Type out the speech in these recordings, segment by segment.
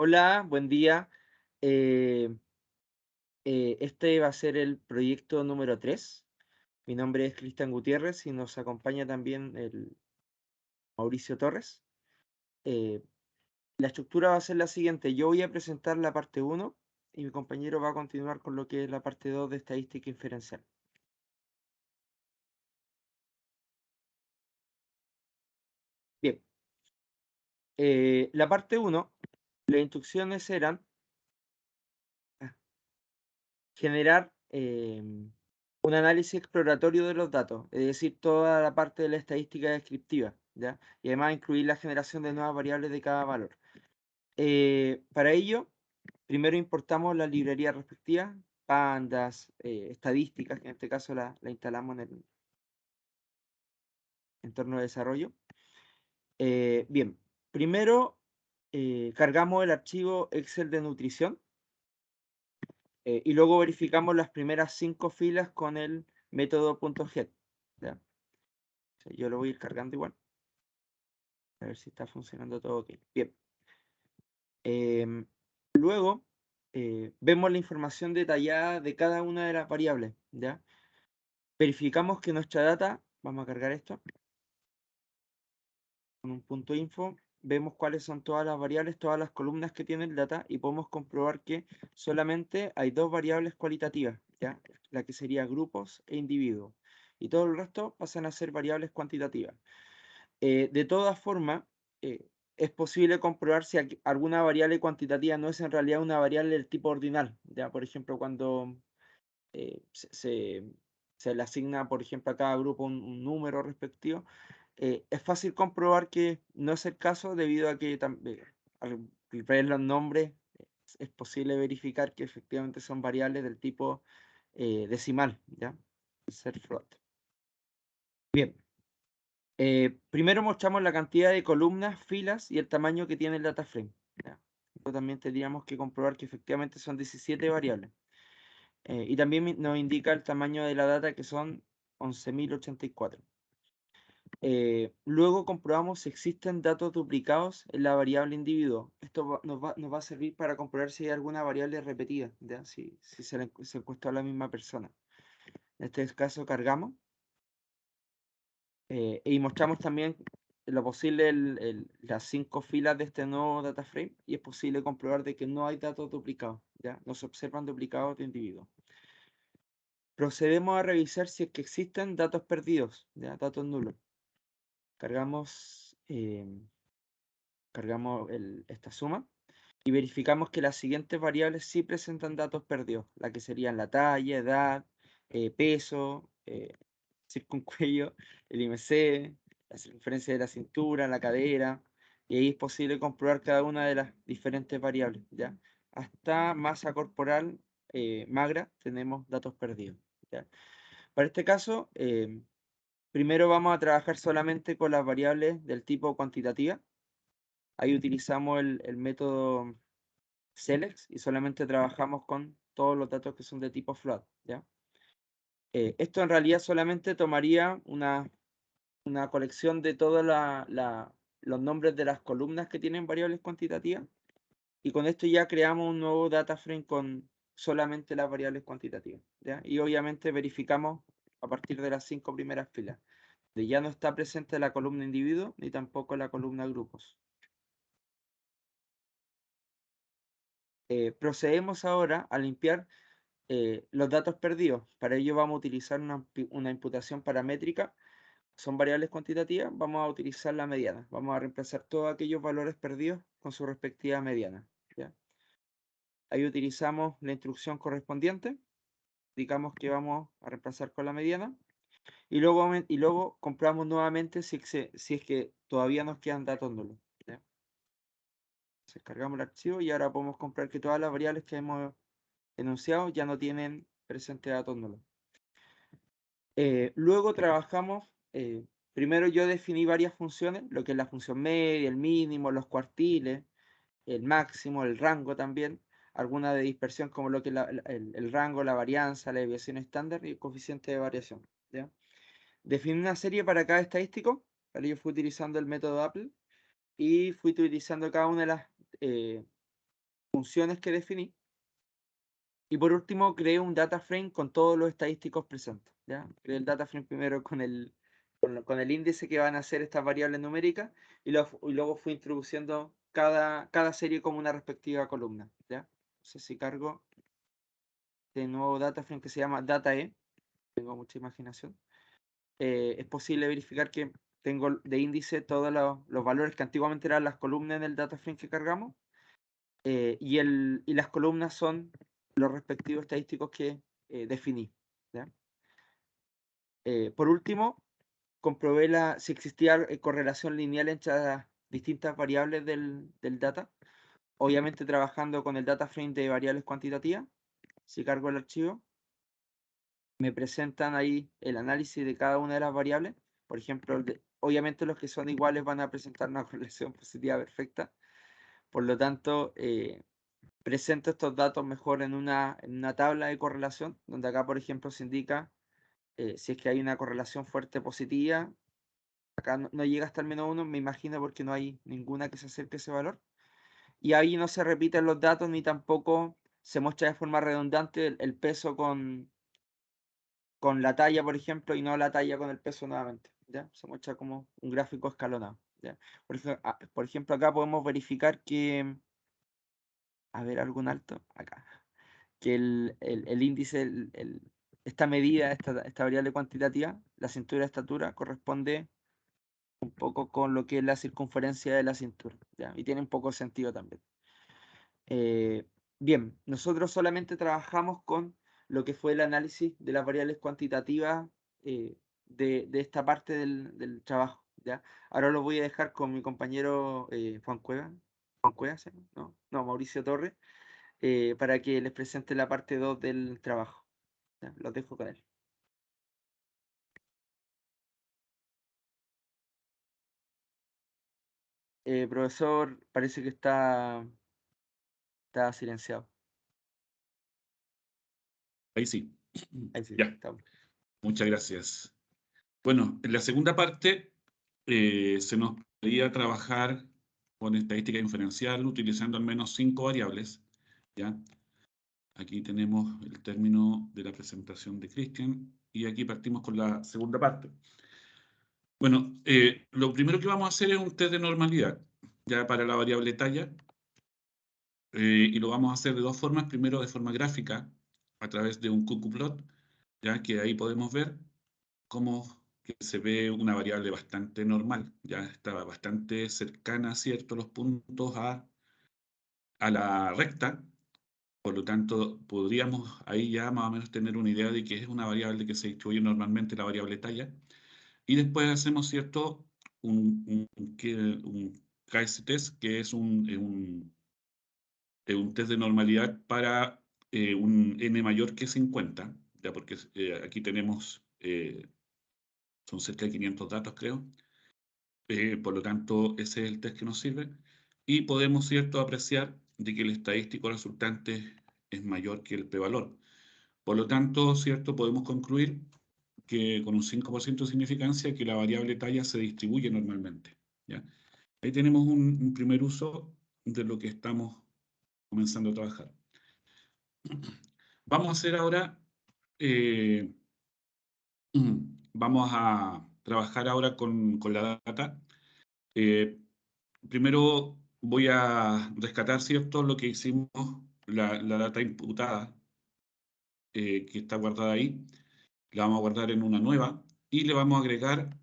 Hola, buen día. Eh, este va a ser el proyecto número 3. Mi nombre es Cristian Gutiérrez y nos acompaña también el Mauricio Torres. Eh, la estructura va a ser la siguiente. Yo voy a presentar la parte uno y mi compañero va a continuar con lo que es la parte 2 de estadística inferencial. Bien, la parte uno, las instrucciones eran generar un análisis exploratorio de los datos, es decir, toda la parte de la estadística descriptiva, ¿ya? Y además incluir la generación de nuevas variables de cada valor. Para ello, primero importamos la librería respectiva, pandas, estadísticas, que en este caso la instalamos en el entorno de desarrollo. Bien, primero cargamos el archivo Excel de nutrición y luego verificamos las primeras 5 filas con el método .get, ¿ya? O sea, yo lo voy a ir cargando igual, a ver si está funcionando todo ok. Bien. Em, Luego vemos la información detallada de cada una de las variables, ¿ya? Verificamos que nuestra data, vamos a cargar esto, con un punto info, vemos cuáles son todas las variables, todas las columnas que tiene el data y podemos comprobar que solamente hay dos variables cualitativas, ¿ya? La que sería grupos e individuos. Y todo el resto pasan a ser variables cuantitativas. De todas formas, es posible comprobar si alguna variable cuantitativa no es en realidad una variable del tipo ordinal. ¿Ya? Por ejemplo, cuando se le asigna, por ejemplo, a cada grupo un número respectivo, es fácil comprobar que no es el caso debido a que al ver los nombres es posible verificar que efectivamente son variables del tipo decimal, ¿ya? Ser float. Bien. Primero mostramos la cantidad de columnas, filas y el tamaño que tiene el data frame. ¿Ya? Esto también tendríamos que comprobar que efectivamente son 17 variables. Y también nos indica el tamaño de la data que son 11.084. Luego comprobamos si existen datos duplicados en la variable individuo. Esto nos va a servir para comprobar si hay alguna variable repetida, ¿ya? Si se encuesta a la misma persona. En este caso cargamos. Y mostramos también lo posible las 5 filas de este nuevo data frame y es posible comprobar de que no hay datos duplicados, ¿ya? No se observan duplicados de individuos. Procedemos a revisar si es que existen datos perdidos, ¿ya? Datos nulos. Cargamos, esta suma y verificamos que las siguientes variables sí presentan datos perdidos, la que serían la talla, edad, peso, circuncuello, el IMC, la circunferencia de la cintura, la cadera, y ahí es posible comprobar cada una de las diferentes variables, ¿ya? Hasta masa corporal magra tenemos datos perdidos, ¿ya? Para este caso, primero vamos a trabajar solamente con las variables del tipo cuantitativa. Ahí utilizamos el método select y solamente trabajamos con todos los datos que son de tipo float, ¿ya? Esto en realidad solamente tomaría una colección de todos los nombres de las columnas que tienen variables cuantitativas y con esto ya creamos un nuevo data frame con solamente las variables cuantitativas, ¿ya? Y obviamente verificamos a partir de las 5 primeras filas. De ya no está presente la columna individuo ni tampoco la columna grupos. Procedemos ahora a limpiar los datos perdidos. Para ello vamos a utilizar una imputación paramétrica. Son variables cuantitativas, vamos a utilizar la mediana. Vamos a reemplazar todos aquellos valores perdidos con su respectiva mediana, ¿ya? Ahí utilizamos la instrucción correspondiente, indicamos que vamos a reemplazar con la mediana y luego comprobamos nuevamente si es que todavía nos quedan datos nulos, ¿ya? Descargamos el archivo y ahora podemos comprobar que todas las variables que hemos enunciado ya no tienen presente datos nulos. Luego trabajamos, primero yo definí varias funciones, lo que es la función media, el mínimo, los cuartiles, el máximo, el rango también, alguna de dispersión como lo que es el rango, la varianza, la desviación estándar y el coeficiente de variación, ¿ya? Definí una serie para cada estadístico, para ello fui utilizando el método Apple y fui utilizando cada una de las funciones que definí. Y por último, creé un data frame con todos los estadísticos presentes. ¿Ya? Creé el data frame primero con el índice que van a ser estas variables numéricas y luego fui introduciendo cada serie como una respectiva columna. ¿Ya? Entonces, si cargo de nuevo data frame que se llama data-e, tengo mucha imaginación, es posible verificar que tengo de índice todos los valores que antiguamente eran las columnas en el data frame que cargamos, y las columnas son los respectivos estadísticos que definí. ¿Ya? Por último, comprobé si existía correlación lineal entre las distintas variables del data, obviamente trabajando con el data frame de variables cuantitativas. Si cargo el archivo, me presentan ahí el análisis de cada una de las variables. Por ejemplo, obviamente los que son iguales van a presentar una correlación positiva perfecta. Por lo tanto, presento estos datos mejor en una tabla de correlación, donde acá, por ejemplo, se indica si es que hay una correlación fuerte positiva. Acá no llega hasta el -1, me imagino, porque no hay ninguna que se acerque a ese valor. Y ahí no se repiten los datos ni tampoco se muestra de forma redundante el peso con la talla, por ejemplo, y no la talla con el peso nuevamente. ¿Ya? Se muestra como un gráfico escalonado. ¿Ya? Por ejemplo, acá podemos verificar que, a ver, algún alto, acá, que el índice, esta medida, esta variable cuantitativa, la cintura de estatura, corresponde un poco con lo que es la circunferencia de la cintura, ¿ya? Y tiene un poco de sentido también. Bien, nosotros solamente trabajamos con lo que fue el análisis de las variables cuantitativas de esta parte del trabajo, ¿ya? Ahora lo voy a dejar con mi compañero Juan Cueva. ¿Juan Cueva se llama? No, Mauricio Torres, para que les presente la parte 2 del trabajo. ¿Ya? Los dejo con él. Profesor, parece que está silenciado. Ahí sí. Ahí sí, Ya, estamos. muchas gracias. Bueno, en la segunda parte se nos pedía trabajar con estadística inferencial utilizando al menos 5 variables. ¿Ya? Aquí tenemos el término de la presentación de Christian y aquí partimos con la segunda parte. Bueno, lo primero que vamos a hacer es un test de normalidad, ya para la variable talla, y lo vamos a hacer de dos formas. Primero, de forma gráfica, a través de un qqplot, ya que ahí podemos ver cómo que se ve una variable bastante normal, ya está bastante cercana, ¿cierto?, los puntos a la recta. Por lo tanto, podríamos ahí ya más o menos tener una idea de que es una variable que se distribuye normalmente, la variable talla. Y después hacemos, ¿cierto?, un KS test, que es un test de normalidad para un n mayor que 50, ya porque aquí tenemos, son cerca de 500 datos, creo. Por lo tanto, ese es el test que nos sirve. Y podemos, ¿cierto?, apreciar de que el estadístico resultante es mayor que el p-valor. Por lo tanto, ¿cierto?, podemos concluir que con un 5% de significancia que la variable talla se distribuye normalmente. ¿Ya? Ahí tenemos un primer uso de lo que estamos comenzando a trabajar. Vamos a hacer ahora, vamos a trabajar ahora con la data. Primero voy a rescatar, ¿cierto?, lo que hicimos, la data imputada que está guardada ahí. La vamos a guardar en una nueva y le vamos a agregar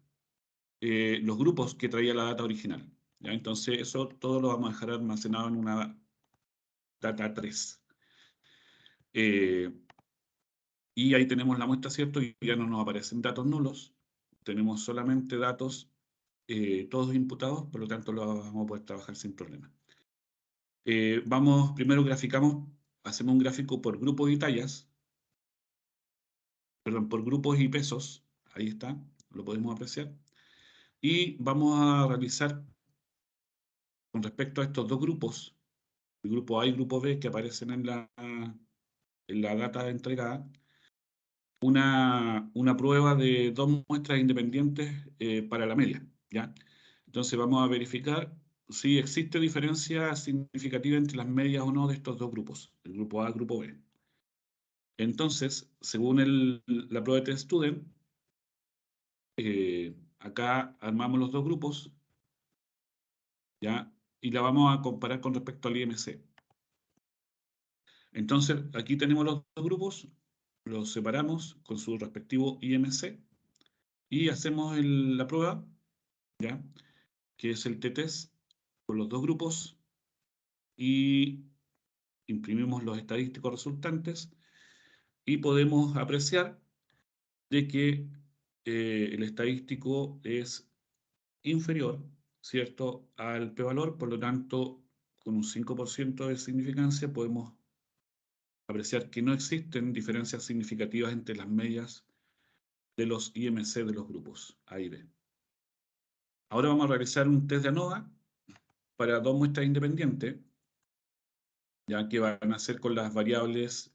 los grupos que traía la data original. ¿Ya? Entonces, eso todo lo vamos a dejar almacenado en una data 3. Y ahí tenemos la muestra, ¿cierto? Y ya no nos aparecen datos nulos. Tenemos solamente datos todos imputados, por lo tanto lo vamos a poder trabajar sin problema. Primero graficamos, hacemos un gráfico por grupos y tallas, perdón, por grupos y pesos. Ahí está, lo podemos apreciar. Y vamos a realizar, con respecto a estos dos grupos, el grupo A y el grupo B que aparecen en la data entregada, una prueba de dos muestras independientes para la media, ¿ya? Entonces vamos a verificar si existe diferencia significativa entre las medias o no de estos dos grupos, el grupo A y el grupo B. Entonces, según la prueba de test student, acá armamos los dos grupos, ¿ya? Y la vamos a comparar con respecto al IMC. Entonces, aquí tenemos los dos grupos, los separamos con su respectivo IMC y hacemos la prueba, ¿ya? Que es el t-test con los dos grupos y imprimimos los estadísticos resultantes y podemos apreciar de que el estadístico es inferior, ¿cierto?, al p-valor, por lo tanto, con un 5% de significancia podemos apreciar que no existen diferencias significativas entre las medias de los IMC de los grupos A y B. Ahora vamos a realizar un test de ANOVA para dos muestras independientes, ya que van a ser con las variables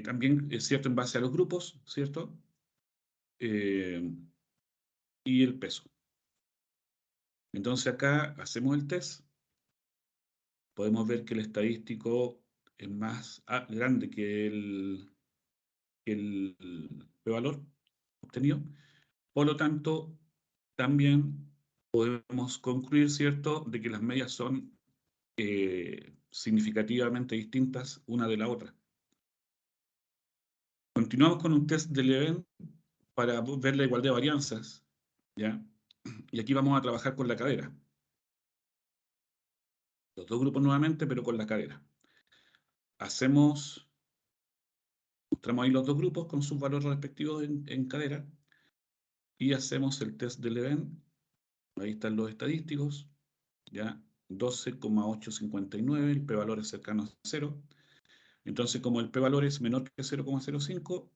también, es cierto, en base a los grupos, ¿cierto? Y el peso. Entonces acá hacemos el test. Podemos ver que el estadístico es más grande que el p-valor obtenido. Por lo tanto, también podemos concluir, ¿cierto?, de que las medias son significativamente distintas una de la otra. Continuamos con un test de Leven para ver la igualdad de varianzas, ¿ya? Y aquí vamos a trabajar con la cadera. Los dos grupos nuevamente, pero con la cadera. Mostramos ahí los dos grupos con sus valores respectivos en cadera y hacemos el test de Leven. Ahí están los estadísticos, ¿ya? 12,859, el p-valor es cercano a 0. Entonces, como el p-valor es menor que 0,05,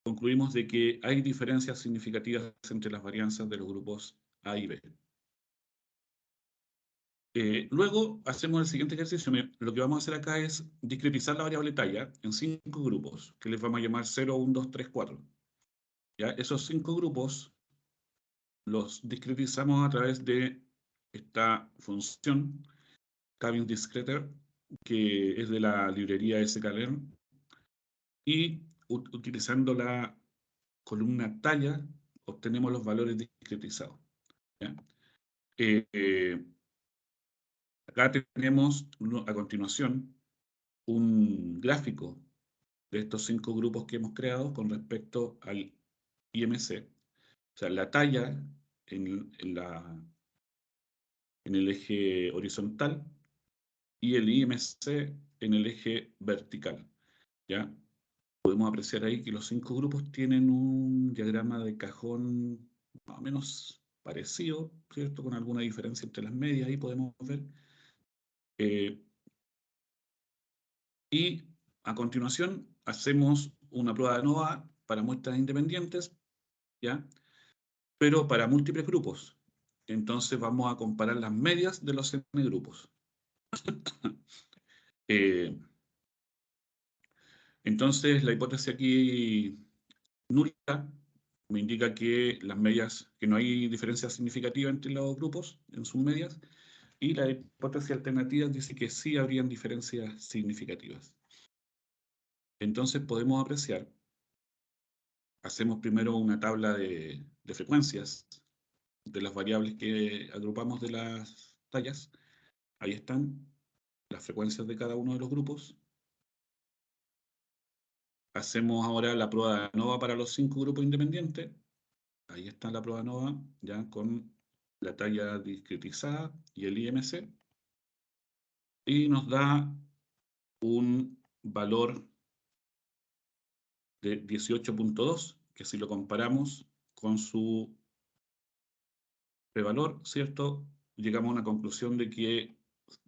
concluimos de que hay diferencias significativas entre las varianzas de los grupos A y B. Luego hacemos el siguiente ejercicio. Lo que vamos a hacer acá es discretizar la variable talla en 5 grupos, que les vamos a llamar 0, 1, 2, 3, 4. ¿Ya? Esos 5 grupos los discretizamos a través de esta función, Cabin Discreter, que es de la librería sklearn, y utilizando la columna talla obtenemos los valores discretizados. ¿Ya? Acá tenemos a continuación un gráfico de estos 5 grupos que hemos creado con respecto al IMC. O sea, la talla en el eje horizontal y el IMC en el eje vertical. ¿Ya? Podemos apreciar ahí que los 5 grupos tienen un diagrama de cajón más o menos parecido, ¿cierto? Con alguna diferencia entre las medias, ahí podemos ver. Y a continuación hacemos una prueba de ANOVA para muestras independientes, ¿ya? Pero para múltiples grupos. Entonces vamos a comparar las medias de los n grupos. Entonces la hipótesis aquí nula me indica que las medias, que no hay diferencia significativa entre los grupos en sus medias, y la hipótesis alternativa dice que sí habrían diferencias significativas. Entonces podemos apreciar, hacemos primero una tabla de frecuencias de las variables que agrupamos de las tallas. Ahí están las frecuencias de cada uno de los grupos. Hacemos ahora la prueba de ANOVA para los 5 grupos independientes. Ahí está la prueba de ANOVA, ya con la talla discretizada y el IMC. Y nos da un valor de 18.2, que si lo comparamos con su prevalor, ¿cierto? Llegamos a una conclusión de que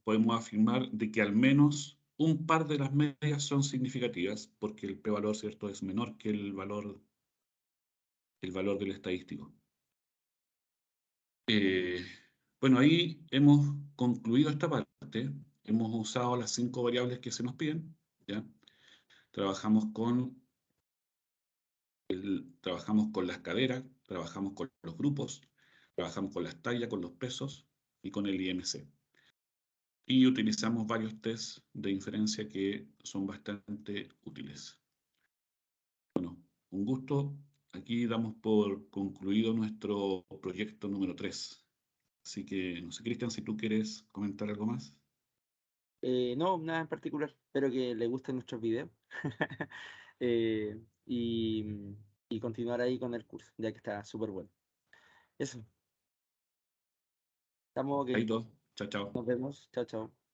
podemos afirmar de que al menos un par de las medias son significativas, porque el p-valor, ¿cierto?, es menor que el valor del estadístico. Bueno, ahí hemos concluido esta parte. Hemos usado las 5 variables que se nos piden, ¿ya? Trabajamos con Trabajamos con las caderas, trabajamos con los grupos, trabajamos con las tallas, con los pesos y con el IMC. Y utilizamos varios tests de inferencia que son bastante útiles. Bueno, un gusto. Aquí damos por concluido nuestro proyecto número 3. Así que, no sé, Cristian, si tú quieres comentar algo más. No, nada en particular. Espero que les gusten nuestros videos. Eh, y continuar ahí con el curso, ya que está súper bueno. Eso, estamos ok. Ahí todo. Chao, chao. Nos vemos. Chao, chao.